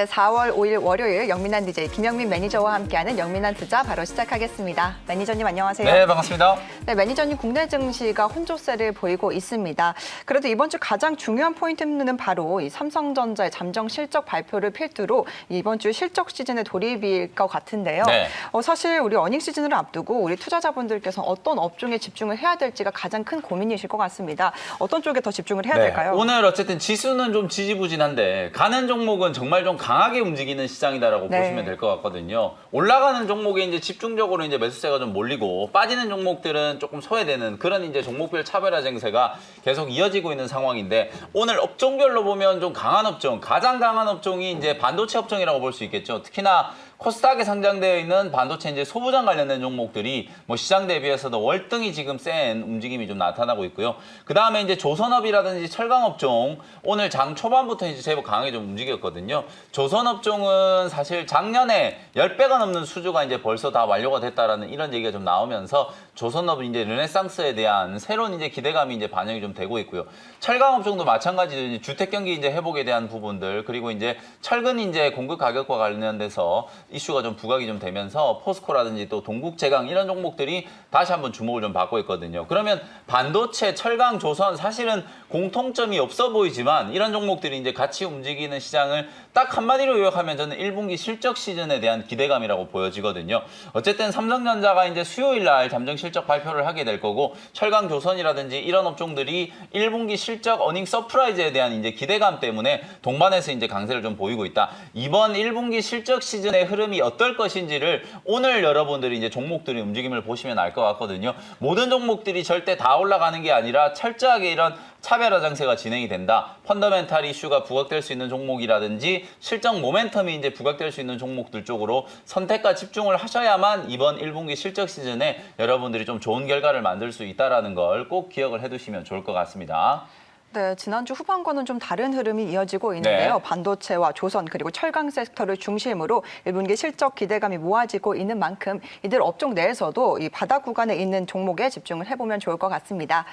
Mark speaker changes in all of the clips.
Speaker 1: 네, 4월 5일 월요일 영민한 DJ 김영민 매니저와 함께하는 영민한 투자 바로 시작하겠습니다. 매니저님 안녕하세요.
Speaker 2: 네, 반갑습니다.
Speaker 1: 네, 매니저님 국내 증시가 혼조세를 보이고 있습니다. 그래도 이번 주 가장 중요한 포인트는 바로 이 삼성전자의 잠정 실적 발표를 필두로 이번 주 실적 시즌에 돌입일 것 같은데요.
Speaker 2: 네.
Speaker 1: 사실 우리 어닝 시즌을 앞두고 우리 투자자분들께서 어떤 업종에 집중을 해야 될지가 가장 큰 고민이실 것 같습니다. 어떤 쪽에 더 집중을 해야 될까요?
Speaker 2: 오늘 어쨌든 지수는 좀 지지부진한데 가는 종목은 정말 좀 강하게 움직이는 시장이다라고
Speaker 1: 네.
Speaker 2: 보시면 될 것 같거든요. 올라가는 종목에 이제 집중적으로 이제 매수세가 좀 몰리고 빠지는 종목들은 조금 소외되는 그런 이제 종목별 차별화 증세가 계속 이어지고 있는 상황인데 오늘 업종별로 보면 좀 강한 업종, 가장 강한 업종이 이제 반도체 업종이라고 볼 수 있겠죠. 특히나 코스닥에 상장되어 있는 반도체 이제 소부장 관련된 종목들이 뭐 시장 대비해서도 월등히 지금 센 움직임이 좀 나타나고 있고요. 그 다음에 이제 조선업이라든지 철강업종 오늘 장 초반부터 이제 제법 강하게 좀 움직였거든요. 조선업종은 사실 작년에 10배가 넘는 수주가 이제 벌써 다 완료가 됐다라는 이런 얘기가 좀 나오면서 조선업은 이제 르네상스에 대한 새로운 이제 기대감이 이제 반영이 좀 되고 있고요. 철강업종도 마찬가지로 이제 주택 경기 이제 회복에 대한 부분들 그리고 이제 철근 이제 공급 가격과 관련돼서 이슈가 좀 부각이 좀 되면서 포스코라든지 또 동국제강 이런 종목들이 다시 한번 주목을 좀 받고 있거든요. 그러면 반도체, 철강, 조선 사실은 공통점이 없어 보이지만 이런 종목들이 이제 같이 움직이는 시장을 딱 한마디로 요약하면 저는 1분기 실적 시즌에 대한 기대감이라고 보여지거든요. 어쨌든 삼성전자가 이제 수요일 날 잠정 실적 발표를 하게 될 거고 철강, 조선이라든지 이런 업종들이 1분기 실적 어닝 서프라이즈에 대한 이제 기대감 때문에 동반해서 이제 강세를 좀 보이고 있다. 이번 1분기 실적 시즌의 흐름이 어떨 것인지를 오늘 여러분들이 이제 종목들의 움직임을 보시면 알 것 같거든요. 모든 종목들이 절대 다 올라가는 게 아니라 철저하게 이런 차별화 장세가 진행이 된다. 펀더멘탈 이슈가 부각될 수 있는 종목이라든지 실적 모멘텀이 이제 부각될 수 있는 종목들 쪽으로 선택과 집중을 하셔야만 이번 1분기 실적 시즌에 여러분들이 좀 좋은 결과를 만들 수 있다는 걸 꼭 기억을 해두시면 좋을 것 같습니다.
Speaker 1: 네, 지난주 후반과는 좀 다른 흐름이 이어지고 있는데요.
Speaker 2: 네.
Speaker 1: 반도체와 조선 그리고 철강 섹터를 중심으로 1분기 실적 기대감이 모아지고 있는 만큼 이들 업종 내에서도 이 바닥 구간에 있는 종목에 집중을 해보면 좋을 것 같습니다.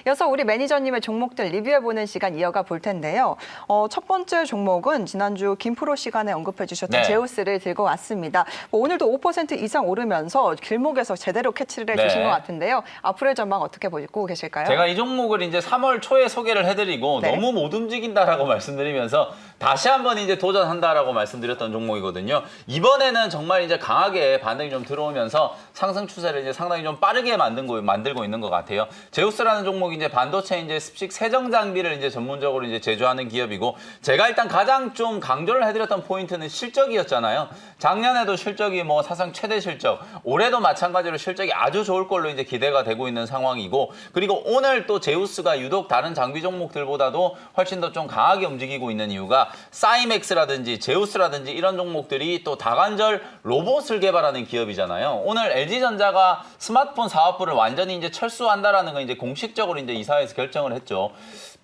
Speaker 1: 이어서 우리 매니저님의 종목들 리뷰해보는 시간 이어가 볼 텐데요. 첫 번째 종목은 지난주 김프로 시간에 언급해 주셨던
Speaker 2: 네.
Speaker 1: 제우스를 들고 왔습니다. 오늘도 5% 이상 오르면서 길목에서 제대로 캐치를 해주신
Speaker 2: 네.
Speaker 1: 것 같은데요. 앞으로의 전망 어떻게 보고 계실까요?
Speaker 2: 제가 이 종목을 이제 3월 초에 소개를 해드리고
Speaker 1: 네.
Speaker 2: 너무 못 움직인다라고 말씀드리면서 다시 한번 이제 도전한다라고 말씀드렸던 종목이거든요. 이번에는 정말 이제 강하게 반등이 좀 들어오면서 상승 추세를 이제 상당히 좀 빠르게 만들고 있는 것 같아요. 제우스라는 종목이 이제 반도체 이제 습식 세정 장비를 이제 전문적으로 이제 제조하는 기업이고 제가 일단 가장 좀 강조를 해드렸던 포인트는 실적이었잖아요. 작년에도 실적이 뭐 사상 최대 실적, 올해도 마찬가지로 실적이 아주 좋을 걸로 이제 기대가 되고 있는 상황이고 그리고 오늘 또 제우스가 유독 다른 장비 종목들보다도 훨씬 더 좀 강하게 움직이고 있는 이유가 사이맥스라든지 제우스라든지 이런 종목들이 또 다관절 로봇을 개발하는 기업이잖아요. 오늘 LG전자가 스마트폰 사업부를 완전히 이제 철수한다라는 건 이제 공식적으로 이제 이사회에서 결정을 했죠.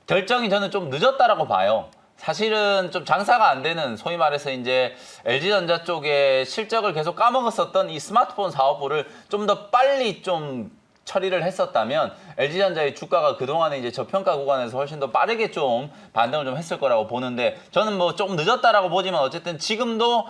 Speaker 2: 결정이 저는 좀 늦었다라고 봐요. 사실은 좀 장사가 안 되는 소위 말해서 이제 LG전자 쪽에 실적을 계속 까먹었었던 이 스마트폰 사업부를 좀 더 빨리 좀 처리를 했었다면 LG전자의 주가가 그동안에 이제 저평가 구간에서 훨씬 더 빠르게 좀 반등을 좀 했을 거라고 보는데 저는 뭐 조금 늦었다라고 보지만 어쨌든 지금도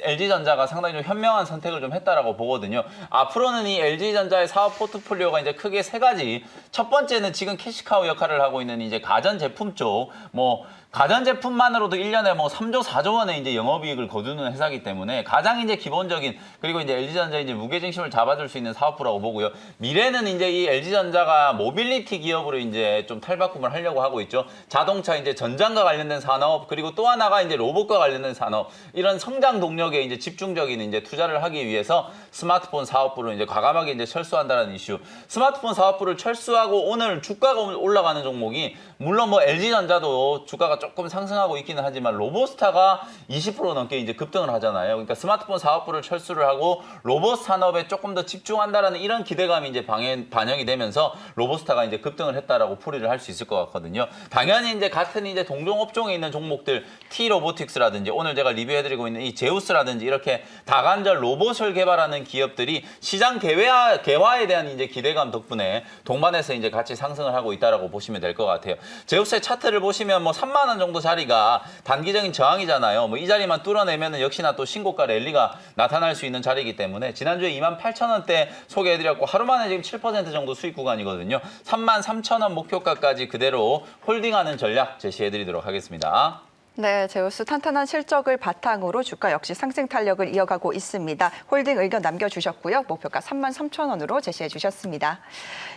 Speaker 2: LG전자가 상당히 좀 현명한 선택을 좀 했다라고 보거든요. 앞으로는 이 LG전자의 사업 포트폴리오가 이제 크게 세 가지. 첫 번째는 지금 캐시카우 역할을 하고 있는 이제 가전제품 쪽, 뭐 가전제품만으로도 1년에 뭐 3조, 4조 원의 이제 영업이익을 거두는 회사이기 때문에 가장 이제 기본적인 그리고 이제 LG전자의 이제 무게중심을 잡아줄 수 있는 사업부라고 보고요. 미래는 이제 이 LG전자가 모빌리티 기업으로 이제 좀 탈바꿈을 하려고 하고 있죠. 자동차 이제 전장과 관련된 산업 그리고 또 하나가 이제 로봇과 관련된 산업 이런 성장 동력에 이제 집중적인 이제 투자를 하기 위해서 스마트폰 사업부를 이제 과감하게 이제 철수한다는 이슈. 스마트폰 사업부를 철수하고 오늘 주가가 올라가는 종목이 물론 뭐 LG전자도 주가가 조금 상승하고 있기는 하지만 로보스타가 20% 넘게 이제 급등을 하잖아요. 그러니까 스마트폰 사업부를 철수를 하고 로봇 산업에 조금 더 집중한다라는 이런 기대감이 이제 반영이 되면서 로보스타가 이제 급등을 했다라고 풀이를 할 수 있을 것 같거든요. 당연히 이제 같은 이제 동종 업종에 있는 종목들 T-로보틱스라든지 오늘 제가 리뷰해드리고 있는 이 제우스라든지 이렇게 다관절 로봇을 개발하는 기업들이 시장 개화에 대한 이제 기대감 덕분에 동반해서 이제 같이 상승을 하고 있다라고 보시면 될 것 같아요. 제우스의 차트를 보시면 뭐 3만 원 정도 자리가 단기적인 저항이잖아요. 뭐 이 자리만 뚫어내면은 역시나 또 신고가 랠리가 나타날 수 있는 자리이기 때문에 지난주에 28,000원대 소개해드렸고 하루 만에 지금 7% 정도 수익 구간이거든요. 33,000원 목표가까지 그대로 홀딩하는 전략 제시해드리도록 하겠습니다.
Speaker 1: 네, 제우스 탄탄한 실적을 바탕으로 주가 역시 상승 탄력을 이어가고 있습니다. 홀딩 의견 남겨주셨고요. 목표가 33,000원으로 제시해 주셨습니다.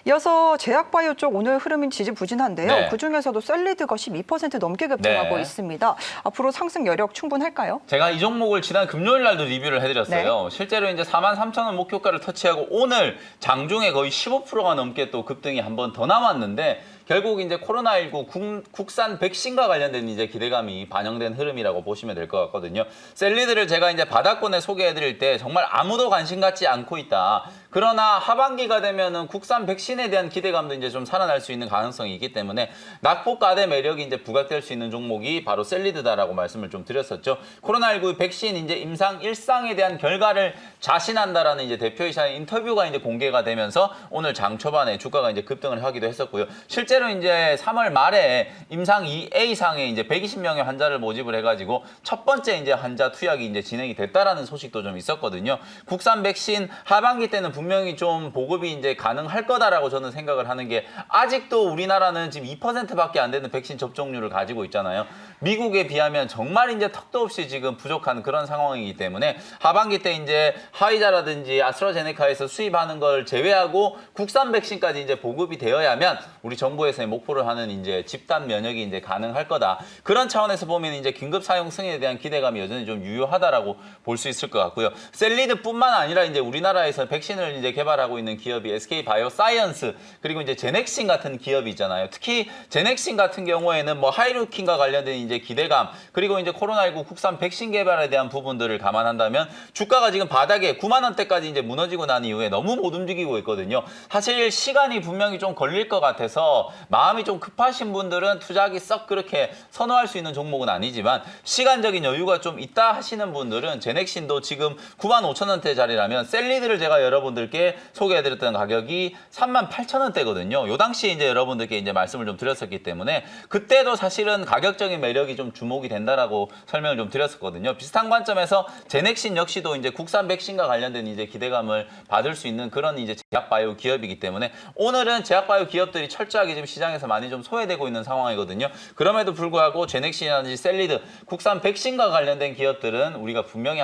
Speaker 1: 이어서 제약바이오 쪽 오늘 흐름이 지지부진한데요.
Speaker 2: 네.
Speaker 1: 그중에서도 셀리드가 12% 넘게 급등하고
Speaker 2: 네.
Speaker 1: 있습니다. 앞으로 상승 여력 충분할까요?
Speaker 2: 제가 이 종목을 지난 금요일 날도 리뷰를 해드렸어요. 실제로 이제 43,000원 목표가를 터치하고 오늘 장중에 거의 15%가 넘게 또 급등이 한 번 더 남았는데 결국 이제 코로나19 국산 백신과 관련된 이제 기대감이 반영된 흐름이라고 보시면 될 것 같거든요. 셀리드를 제가 이제 바닥권에 소개해드릴 때 정말 아무도 관심 갖지 않고 있다. 그러나 하반기가 되면은 국산 백신에 대한 기대감도 이제 좀 살아날 수 있는 가능성이 있기 때문에 낙폭과대 매력이 이제 부각될 수 있는 종목이 바로 셀리드다라고 말씀을 좀 드렸었죠. 코로나19 백신 이제 임상 1상에 대한 결과를 자신한다라는 이제 대표이사의 인터뷰가 이제 공개가 되면서 오늘 장 초반에 주가가 이제 급등을 하기도 했었고요. 실제로 이제 3월 말에 임상 2A상에 이제 120명의 환자를 모집을 해가지고 첫 번째 이제 환자 투약이 이제 진행이 됐다라는 소식도 좀 있었거든요. 국산 백신 하반기 때는 분명히 좀 보급이 이제 가능할 거다라고 저는 생각을 하는 게 아직도 우리나라는 지금 2%밖에 안 되는 백신 접종률을 가지고 있잖아요. 미국에 비하면 정말 이제 턱도 없이 지금 부족한 그런 상황이기 때문에 하반기 때 이제 화이자라든지 아스트라제네카에서 수입하는 걸 제외하고 국산 백신까지 이제 보급이 되어야면 우리 정부에서의 목표를 하는 이제 집단 면역이 이제 가능할 거다. 그런 차원에서 보면 이제 긴급 사용 승인에 대한 기대감이 여전히 좀 유효하다라고 볼 수 있을 것 같고요. 셀리드뿐만 아니라 이제 우리나라에서 백신을 이제 개발하고 있는 기업이 SK 바이오사이언스 그리고 이제 제넥신 같은 기업이 있잖아요. 특히 제넥신 같은 경우에는 뭐 하이루킨과 관련된 이제 기대감 그리고 이제 코로나19 국산 백신 개발에 대한 부분들을 감안한다면 주가가 지금 바닥에 9만 원대까지 이제 무너지고 난 이후에 너무 못 움직이고 있거든요. 사실 시간이 분명히 좀 걸릴 것 같아서 마음이 좀 급하신 분들은 투자하기 썩 그렇게 선호할 수 있는 종목은 아니지만 시간적인 여유가 좀 있다 하시는 분들은 제넥신도 지금 9만 5천 원대 자리라면 셀리드를 제가 여러분들께 소개해드렸던 가격이 3만 8천 원대거든요. 요 당시에 이제 여러분들께 이제 말씀을 좀 드렸었기 때문에 그때도 사실은 가격적인 매력이 좀 주목이 된다라고 설명을 좀 드렸었거든요. 비슷한 관점에서 제넥신 역시도 이제 국산 백신과 관련된 이제 기대감을 받을 수 있는 그런 이제 제약바이오 기업이기 때문에 오늘은 제약바이오 기업들이 철저하게 지금 시장에서 많이 좀 소외되고 있는 상황이거든요. 그럼에도 불구하고 제넥신이라든지 셀리드, 국산 백신과 관련된 기업들은 우리가 분명히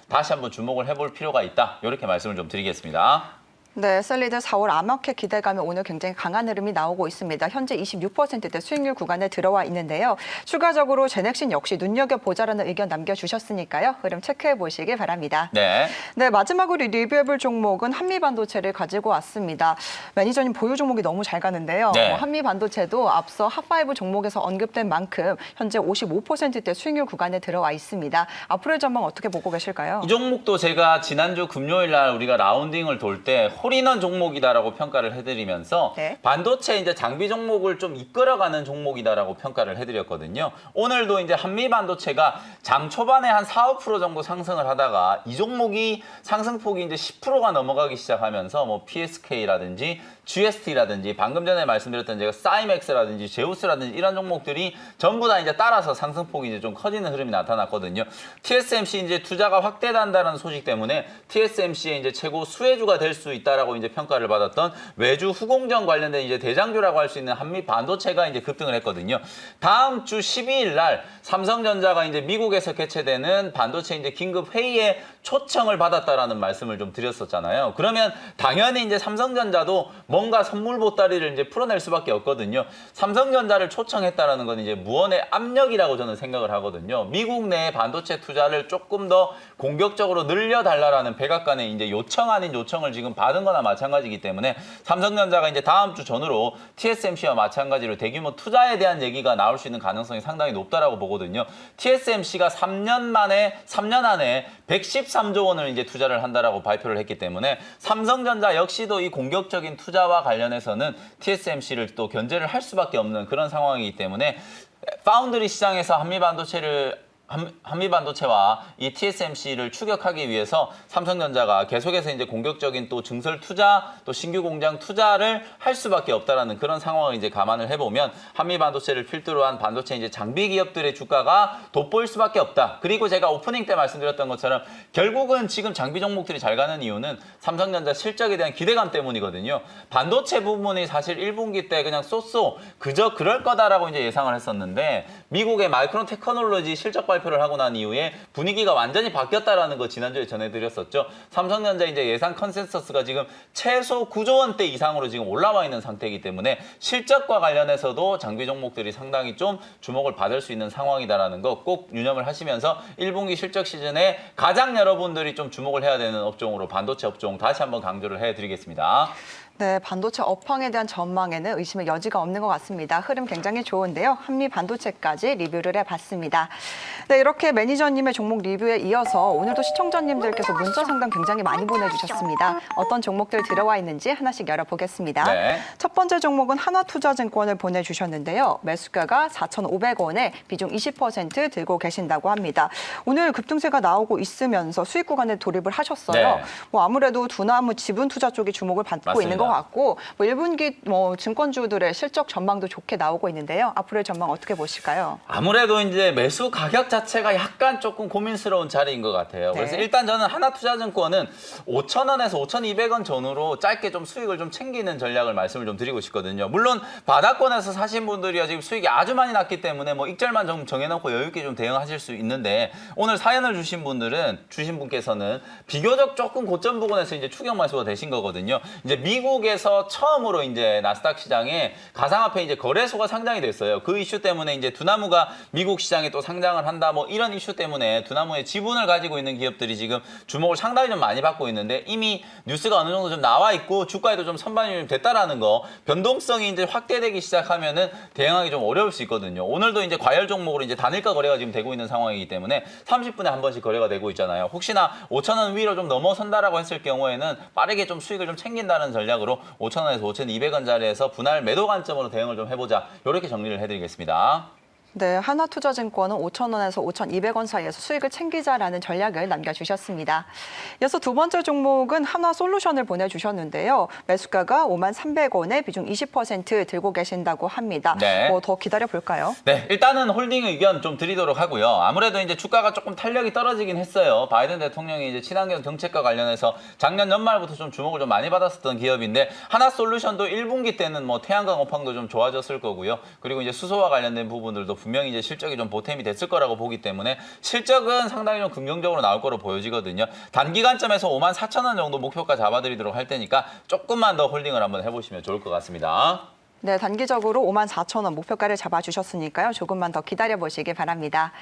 Speaker 2: 다시 한번 주목을 해볼 필요가 있다. 이렇게 말씀을 좀 드리겠습니다.
Speaker 1: 네, 셀리드 4월 암호켓 기대감이 오늘 굉장히 강한 흐름이 나오고 있습니다. 현재 26%대 수익률 구간에 들어와 있는데요. 추가적으로 제넥신 역시 눈여겨보자라는 의견 남겨주셨으니까요. 흐름 체크해 보시기 바랍니다.
Speaker 2: 네.
Speaker 1: 네, 마지막으로 리뷰해볼 종목은 한미반도체를 가지고 왔습니다. 매니저님 보유 종목이 너무 잘 가는데요.
Speaker 2: 네.
Speaker 1: 한미반도체도 앞서 핫5 종목에서 언급된 만큼 현재 55%대 수익률 구간에 들어와 있습니다. 앞으로의 전망 어떻게 보고 계실까요?
Speaker 2: 이 종목도 제가 지난주 금요일 날 우리가 라운딩을 돌 때 홀인원 종목이다라고 평가를 해드리면서
Speaker 1: 네.
Speaker 2: 반도체 이제 장비 종목을 좀 이끌어가는 종목이다라고 평가를 해드렸거든요. 오늘도 이제 한미 반도체가 장 초반에 한 4, 5% 정도 상승을 하다가 이 종목이 상승폭이 이제 10%가 넘어가기 시작하면서 뭐 PSK라든지 GST라든지 방금 전에 말씀드렸던 제가 사이맥스라든지 제우스라든지 이런 종목들이 전부 다 이제 따라서 상승폭이 이제 좀 커지는 흐름이 나타났거든요. TSMC 이제 투자가 확대된다는 소식 때문에 TSMC의 이제 최고 수혜주가 될 수 있다라고 이제 평가를 받았던 외주 후공정 관련된 이제 대장주라고 할 수 있는 한미 반도체가 이제 급등을 했거든요. 다음 주 12일 날 삼성전자가 이제 미국에서 개최되는 반도체 이제 긴급 회의에 초청을 받았다라는 말씀을 좀 드렸었잖아요. 그러면 당연히 이제 삼성전자도 뭔가 선물 보따리를 이제 풀어낼 수밖에 없거든요. 삼성전자를 초청했다라는 건 이제 무언의 압력이라고 저는 생각을 하거든요. 미국 내 반도체 투자를 조금 더 공격적으로 늘려달라라는 백악관의 이제 요청 아닌 요청을 지금 받은 거나 마찬가지이기 때문에 삼성전자가 이제 다음 주 전후로 TSMC와 마찬가지로 대규모 투자에 대한 얘기가 나올 수 있는 가능성이 상당히 높다라고 보거든요. TSMC가 3년 안에 113조 원을 이제 투자를 한다라고 발표를 했기 때문에 삼성전자 역시도 이 공격적인 투자와 관련해서는 TSMC를 또 견제를 할 수밖에 없는 그런 상황이기 때문에 파운드리 시장에서 한미 반도체를 한미반도체와 이 TSMC를 추격하기 위해서 삼성전자가 계속해서 이제 공격적인 또 증설 투자, 또 신규 공장 투자를 할 수밖에 없다라는 그런 상황을 이제 감안을 해보면 한미반도체를 필두로 한 반도체 이제 장비 기업들의 주가가 돋보일 수밖에 없다. 그리고 제가 오프닝 때 말씀드렸던 것처럼 결국은 지금 장비 종목들이 잘 가는 이유는 삼성전자 실적에 대한 기대감 때문이거든요. 반도체 부분이 사실 1분기 때 그냥 쏘쏘 그저 그럴 거다라고 이제 예상을 했었는데 미국의 마이크론 테크놀로지 실적 발표를 하고 난 이후에 분위기가 완전히 바뀌었다라는 거 지난주에 전해드렸었죠. 삼성전자 이제 예상 컨센서스가 지금 최소 9조 원대 이상으로 지금 올라와 있는 상태이기 때문에 실적과 관련해서도 장비 종목들이 상당히 좀 주목을 받을 수 있는 상황이다라는 거 꼭 유념을 하시면서 1분기 실적 시즌에 가장 여러분들이 좀 주목을 해야 되는 업종으로 반도체 업종 다시 한번 강조를 해드리겠습니다.
Speaker 1: 네, 반도체 업황에 대한 전망에는 의심의 여지가 없는 것 같습니다. 흐름 굉장히 좋은데요. 한미 반도체까지 리뷰를 해봤습니다. 네, 이렇게 매니저님의 종목 리뷰에 이어서 오늘도 시청자님들께서 문자 상담 굉장히 많이 보내주셨습니다. 어떤 종목들 들어와 있는지 하나씩 열어보겠습니다.
Speaker 2: 네.
Speaker 1: 첫 번째 종목은 하나투자증권을 보내주셨는데요. 매수가가 4,500원에 비중 20% 들고 계신다고 합니다. 오늘 급등세가 나오고 있으면서 수익 구간에 돌입을 하셨어요.
Speaker 2: 네.
Speaker 1: 뭐 아무래도 두나무 지분 투자 쪽이 주목을 받고
Speaker 2: 맞습니다.
Speaker 1: 있는 것 같고 뭐 1분기 증권주들의 실적 전망도 좋게 나오고 있는데요. 앞으로의 전망 어떻게 보실까요?
Speaker 2: 아무래도 이제 매수 가격 자체가 약간 조금 고민스러운 자리인 것 같아요.
Speaker 1: 네.
Speaker 2: 그래서 일단 저는 하나투자증권은 5,000원에서 5,200원 전후로 짧게 좀 수익을 좀 챙기는 전략을 말씀을 좀 드리고 싶거든요. 물론 바닥권에서 사신 분들이야 지금 수익이 아주 많이 났기 때문에 뭐 익절만 좀 정해놓고 여유 있게 좀 대응하실 수 있는데 오늘 사연을 주신 분께서는 비교적 조금 고점 부근에서 이제 추격 매수가 되신 거거든요. 이제 미국에서 처음으로 이제 나스닥 시장에 가상화폐 이제 거래소가 상장이 됐어요. 그 이슈 때문에 이제 두나무가 미국 시장에 또 상장을 한다 뭐 이런 이슈 때문에 두나무의 지분을 가지고 있는 기업들이 지금 주목을 상당히 좀 많이 받고 있는데 이미 뉴스가 어느 정도 좀 나와 있고 주가에도 좀 선반영이 좀 됐다라는 거 변동성이 이제 확대되기 시작하면은 대응하기 좀 어려울 수 있거든요. 오늘도 이제 과열 종목으로 이제 단일가 거래가 지금 되고 있는 상황이기 때문에 30분에 한 번씩 거래가 되고 있잖아요. 혹시나 5,000원 위로 좀 넘어선다라고 했을 경우에는 빠르게 좀 수익을 좀 챙긴다는 전략으로 5,000원에서 5,200원 자리에서 분할 매도 관점으로 대응을 좀 해보자. 이렇게 정리를 해드리겠습니다.
Speaker 1: 네, 하나투자증권은 5,000원에서 5,200원 사이에서 수익을 챙기자라는 전략을 남겨주셨습니다. 이어서 두 번째 종목은 하나솔루션을 보내주셨는데요. 매수가가 53,300원에 비중 20% 들고 계신다고 합니다.
Speaker 2: 네.
Speaker 1: 뭐 더 기다려볼까요?
Speaker 2: 네, 일단은 홀딩 의견 좀 드리도록 하고요. 아무래도 이제 주가가 조금 탄력이 떨어지긴 했어요. 바이든 대통령이 이제 친환경 정책과 관련해서 작년 연말부터 좀 주목을 좀 많이 받았었던 기업인데 하나솔루션도 1분기 때는 뭐 태양광 업황도 좀 좋아졌을 거고요. 그리고 이제 수소와 관련된 부분들도 분명히 이제 실적이 좀 보탬이 됐을 거라고 보기 때문에 실적은 상당히 좀 긍정적으로 나올 거로 보여지거든요. 단기간점에서 54,000원 정도 목표가 잡아드리도록 할 테니까 조금만 더 홀딩을 한번 해보시면 좋을 것 같습니다.
Speaker 1: 네, 단기적으로 54,000원 목표가를 잡아주셨으니까요. 조금만 더 기다려보시기 바랍니다.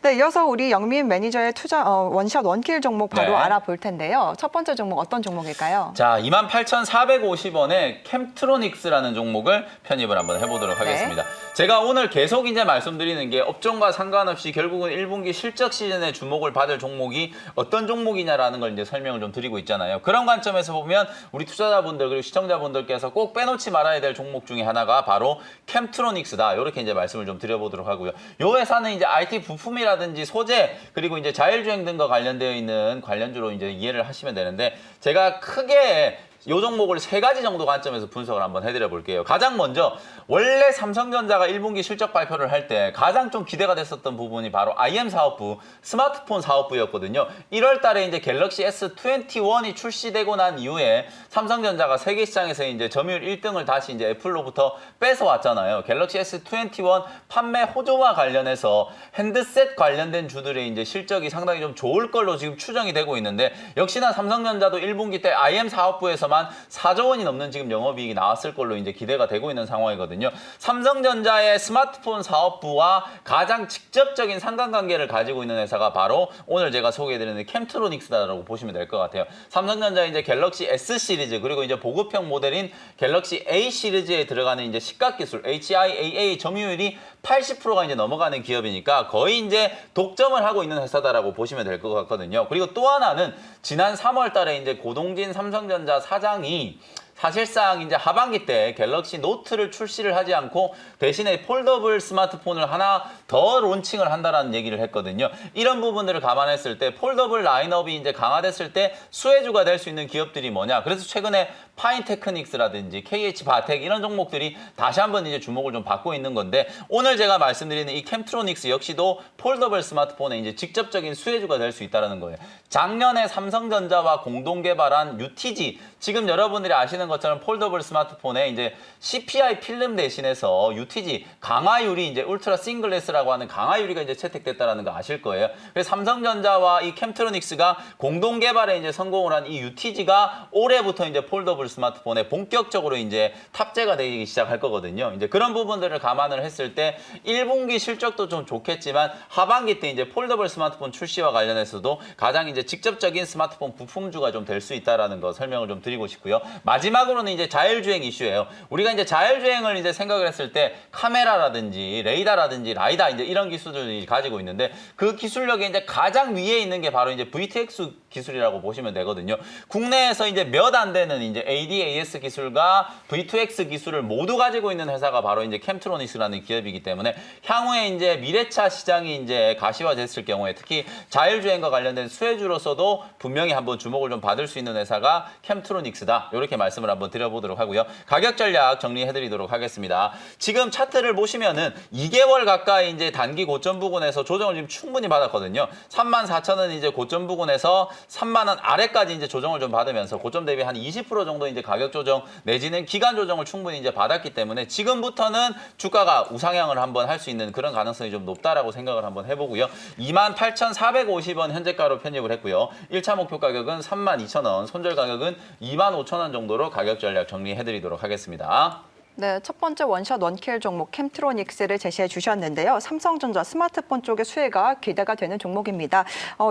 Speaker 1: 네, 이어서 우리 영민 매니저의 투자 원샷 원킬 종목 바로
Speaker 2: 네.
Speaker 1: 알아볼 텐데요. 첫 번째 종목 어떤 종목일까요?
Speaker 2: 자, 28,450원에 캠트로닉스라는 종목을 편입을 한번 해보도록 하겠습니다. 제가 오늘 계속 이제 말씀드리는 게 업종과 상관없이 결국은 1분기 실적 시즌에 주목을 받을 종목이 어떤 종목이냐라는 걸 이제 설명을 좀 드리고 있잖아요. 그런 관점에서 보면 우리 투자자분들 그리고 시청자분들께서 꼭 빼놓지 말아야 될 종목 중에 하나가 바로 캠트로닉스다. 이렇게 이제 말씀을 좀 드려보도록 하고요. 이 회사는 이제 IT 부품이라든지 소재 그리고 이제 자율주행 등과 관련되어 있는 관련주로 이제 이해를 하시면 되는데 제가 크게 이 종목을 세 가지 정도 관점에서 분석을 한번 해드려 볼게요. 가장 먼저 원래 삼성전자가 1분기 실적 발표를 할 때 가장 좀 기대가 됐었던 부분이 바로 IM 사업부, 스마트폰 사업부였거든요. 1월 달에 이제 갤럭시 S21이 출시되고 난 이후에 삼성전자가 세계 시장에서 이제 점유율 1등을 다시 이제 애플로부터 뺏어왔잖아요. 갤럭시 S21 판매 호조와 관련해서 핸드셋 관련된 주들의 이제 실적이 상당히 좀 좋을 걸로 지금 추정이 되고 있는데 역시나 삼성전자도 1분기 때 IM 사업부에서만 4조 원이 넘는 지금 영업이익이 나왔을 걸로 이제 기대가 되고 있는 상황이거든요. 삼성전자의 스마트폰 사업부와 가장 직접적인 상관관계를 가지고 있는 회사가 바로 오늘 제가 소개해드리는 캠트로닉스다라고 보시면 될 것 같아요. 삼성전자의 이제 갤럭시 S 시리즈 그리고 이제 보급형 모델인 갤럭시 A 시리즈에 들어가는 이제 시각기술 HIAA 점유율이 80%가 이제 넘어가는 기업이니까 거의 이제 독점을 하고 있는 회사다라고 보시면 될 것 같거든요. 그리고 또 하나는 지난 3월 달에 이제 고동진 삼성전자 사장이 사실상 이제 하반기 때 갤럭시 노트를 출시를 하지 않고 대신에 폴더블 스마트폰을 하나 더 론칭을 한다라는 얘기를 했거든요. 이런 부분들을 감안했을 때 폴더블 라인업이 이제 강화됐을 때 수혜주가 될 수 있는 기업들이 뭐냐. 그래서 최근에 파인테크닉스라든지 KH 바텍 이런 종목들이 다시 한번 이제 주목을 좀 받고 있는 건데 오늘 제가 말씀드리는 이 캠트로닉스 역시도 폴더블 스마트폰에 이제 직접적인 수혜주가 될 수 있다는 거예요. 작년에 삼성전자와 공동 개발한 UTG 지금 여러분들이 아시는 것처럼 폴더블 스마트폰에 이제 CPI 필름 대신해서 UTG 강화유리 이제 울트라 싱글레스라고 하는 강화유리가 이제 채택됐다라는 거 아실 거예요. 그래서 삼성전자와 이 캠트로닉스가 공동 개발에 이제 성공을 한 이 UTG가 올해부터 이제 폴더블 스마트폰에 본격적으로 이제 탑재가 되기 시작할 거거든요. 이제 그런 부분들을 감안을 했을 때 1분기 실적도 좀 좋겠지만 하반기 때 이제 폴더블 스마트폰 출시와 관련해서도 가장 이제 직접적인 스마트폰 부품주가 좀 될 수 있다라는 거 설명을 좀 드리고 싶고요. 마지막으로는 이제 자율주행 이슈예요. 우리가 이제 자율주행을 이제 생각을 했을 때 카메라라든지 레이더라든지 라이다 이제 이런 기술들이 가지고 있는데 그 기술력에 이제 가장 위에 있는 게 바로 이제 VTX 기술이라고 보시면 되거든요. 국내에서 이제 몇 안 되는 이제 ADAS 기술과 V2X 기술을 모두 가지고 있는 회사가 바로 이제 캠트로닉스라는 기업이기 때문에 향후에 이제 미래차 시장이 이제 가시화됐을 경우에 특히 자율주행과 관련된 수혜주로서도 분명히 한번 주목을 좀 받을 수 있는 회사가 캠트로닉스다. 이렇게 말씀을 한번 드려보도록 하고요. 가격 전략 정리해드리도록 하겠습니다. 지금 차트를 보시면은 2개월 가까이 이제 단기 고점 부근에서 조정을 지금 충분히 받았거든요. 34,000원 이제 고점 부근에서 3만 원 아래까지 이제 조정을 좀 받으면서 고점 대비 한 20% 정도 이제 가격 조정 내지는 기간 조정을 충분히 이제 받았기 때문에 지금부터는 주가가 우상향을 한번 할 수 있는 그런 가능성이 좀 높다라고 생각을 한번 해보고요. 28,450원 현재가로 편입을 했고요. 1차 목표 가격은 32,000원, 손절 가격은 25,000원 정도로 가격 전략 정리해드리도록 하겠습니다.
Speaker 1: 네, 첫 번째 원샷 원킬 종목 캠트로닉스를 제시해 주셨는데요. 삼성전자 스마트폰 쪽의 수혜가 기대가 되는 종목입니다.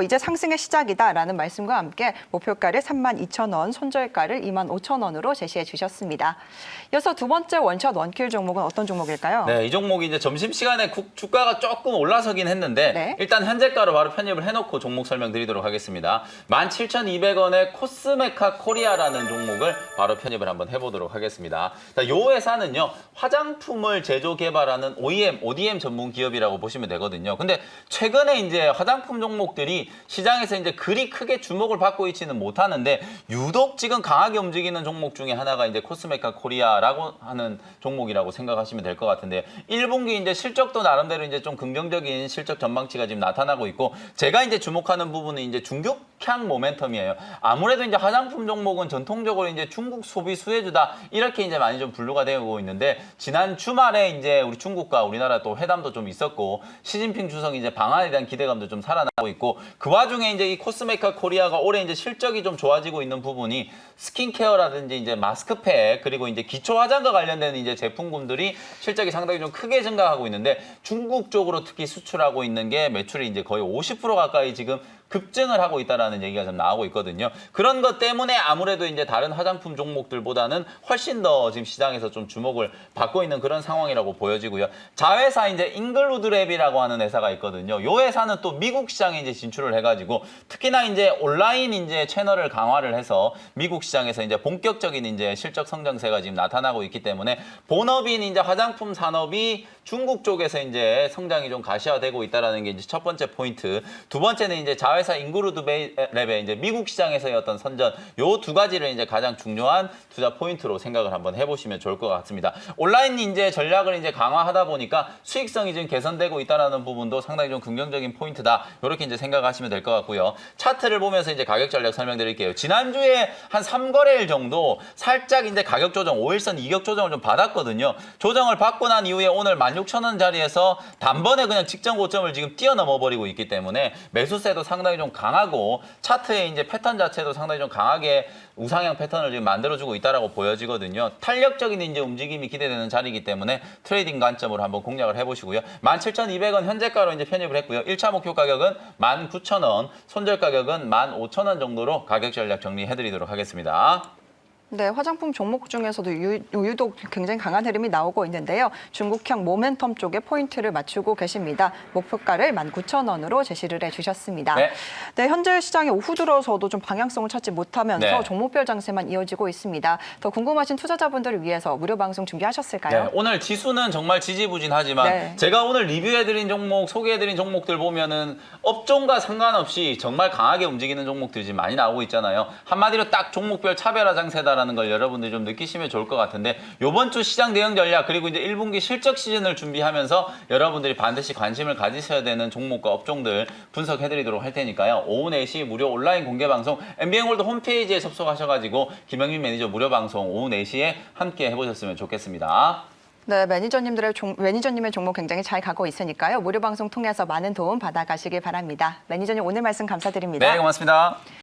Speaker 1: 이제 상승의 시작이다라는 말씀과 함께 목표가를 32,000원, 손절가를 25,000원으로 제시해 주셨습니다. 이어서 두 번째 원샷 원킬 종목은 어떤 종목일까요?
Speaker 2: 네, 이 종목이 이제 점심시간에 주가가 조금 올라서긴 했는데
Speaker 1: 네.
Speaker 2: 일단 현재가로 바로 편입을 해놓고 종목 설명드리도록 하겠습니다. 17,200원의 코스메카 코리아라는 종목을 바로 편입을 한번 해보도록 하겠습니다. 자, 요 회사는요 화장품을 제조 개발하는 ODM 전문 기업이라고 보시면 되거든요. 근데 최근에 이제 화장품 종목들이 시장에서 이제 그리 크게 주목을 받고 있지는 못하는데 유독 지금 강하게 움직이는 종목 중에 하나가 이제 코스메카 코리아라고 하는 종목이라고 생각하시면 될 것 같은데 1분기 이제 실적도 나름대로 이제 좀 긍정적인 실적 전망치가 지금 나타나고 있고 제가 이제 주목하는 부분은 이제 중국향 모멘텀이에요. 아무래도 이제 화장품 종목은 전통적으로 이제 중국 소비 수혜주다 이렇게 이제 많이 좀 분류가 되고 있는데 지난 주말에 이제 우리 중국과 우리나라 또 회담도 좀 있었고 시진핑 주석이 이제 방한에 대한 기대감도 좀 살아나고 있고 그 와중에 이제 이 코스메카 코리아가 올해 이제 실적이 좀 좋아지고 있는 부분이 스킨케어라든지 이제 마스크팩 그리고 이제 기초 화장과 관련된 이제 제품군들이 실적이 상당히 좀 크게 증가하고 있는데 중국 쪽으로 특히 수출하고 있는 게 매출이 이제 거의 50% 가까이 지금 급증을 하고 있다라는 얘기가 좀 나오고 있거든요. 그런 것 때문에 아무래도 이제 다른 화장품 종목들보다는 훨씬 더 지금 시장에서 좀 주목을 받고 있는 그런 상황이라고 보여지고요. 자회사 이제 잉글루드랩이라고 하는 회사가 있거든요. 이 회사는 또 미국 시장에 이제 진출을 해가지고 특히나 이제 온라인 이제 채널을 강화를 해서 미국 시장에서 이제 본격적인 이제 실적 성장세가 지금 나타나고 있기 때문에 본업인 이제 화장품 산업이 중국 쪽에서 이제 성장이 좀 가시화되고 있다라는 게 이제 첫 번째 포인트. 두 번째는 이제 자회사 잉글루드랩의 이제 미국 시장에서의 어떤 선전. 요 두 가지를 이제 가장 중요한 투자 포인트로 생각을 한번 해보시면 좋을 것 같습니다. 온라인 이제 전략을 이제 강화하다 보니까 수익성이 지금 개선되고 있다라는 부분도 상당히 좀 긍정적인 포인트다. 이렇게 이제 생각하시면 될 것 같고요. 차트를 보면서 이제 가격 전략 설명드릴게요. 지난주에 한 3거래일 정도 살짝 이제 가격 조정, 5일선 이격 조정을 좀 받았거든요. 조정을 받고 난 이후에 오늘 16,000원 자리에서 단번에 그냥 직전 고점을 지금 뛰어넘어 버리고 있기 때문에 매수세도 상당히 좀 강하고 차트의 이제 패턴 자체도 상당히 좀 강하게 우상향 패턴을 지금 만들어주고 있다라고 보여지거든요. 탄력적인 이제 움직임이 기대되는 자리이기 때문에 트레이딩 관점으로 한번 공략을 해보시고요. 17,200원 현재가로 이제 편입을 했고요. 1차 목표 가격은 19,000원, 손절 가격은 15,000원 정도로 가격 전략 정리해드리도록 하겠습니다.
Speaker 1: 네, 화장품 종목 중에서도 유독 굉장히 강한 흐름이 나오고 있는데요. 중국형 모멘텀 쪽에 포인트를 맞추고 계십니다. 목표가를 19,000원으로 제시를 해주셨습니다.
Speaker 2: 네.
Speaker 1: 네, 현재 시장에 오후 들어서도 좀 방향성을 찾지 못하면서
Speaker 2: 네.
Speaker 1: 종목별 장세만 이어지고 있습니다. 더 궁금하신 투자자분들을 위해서 무료 방송 준비하셨을까요?
Speaker 2: 네, 오늘 지수는 정말 지지부진하지만
Speaker 1: 네.
Speaker 2: 제가 오늘 리뷰해드린 종목, 소개해드린 종목들 보면은 업종과 상관없이 정말 강하게 움직이는 종목들이 지금 많이 나오고 있잖아요. 한마디로 딱 종목별 차별화 장세다라는 걸 여러분들이 좀 느끼시면 좋을 것 같은데 이번 주 시장 대응 전략 그리고 이제 1분기 실적 시즌을 준비하면서 여러분들이 반드시 관심을 가지셔야 되는 종목과 업종들 분석해드리도록 할 테니까요. 오후 4시 무료 온라인 공개 방송 MBN골드 홈페이지에 접속하셔가지고 김영민 매니저 무료 방송 오후 4시에 함께 해보셨으면 좋겠습니다.
Speaker 1: 네, 매니저님의 종목 굉장히 잘 가고 있으니까요. 무료 방송 통해서 많은 도움 받아가시길 바랍니다. 매니저님 오늘 말씀 감사드립니다.
Speaker 2: 네, 고맙습니다.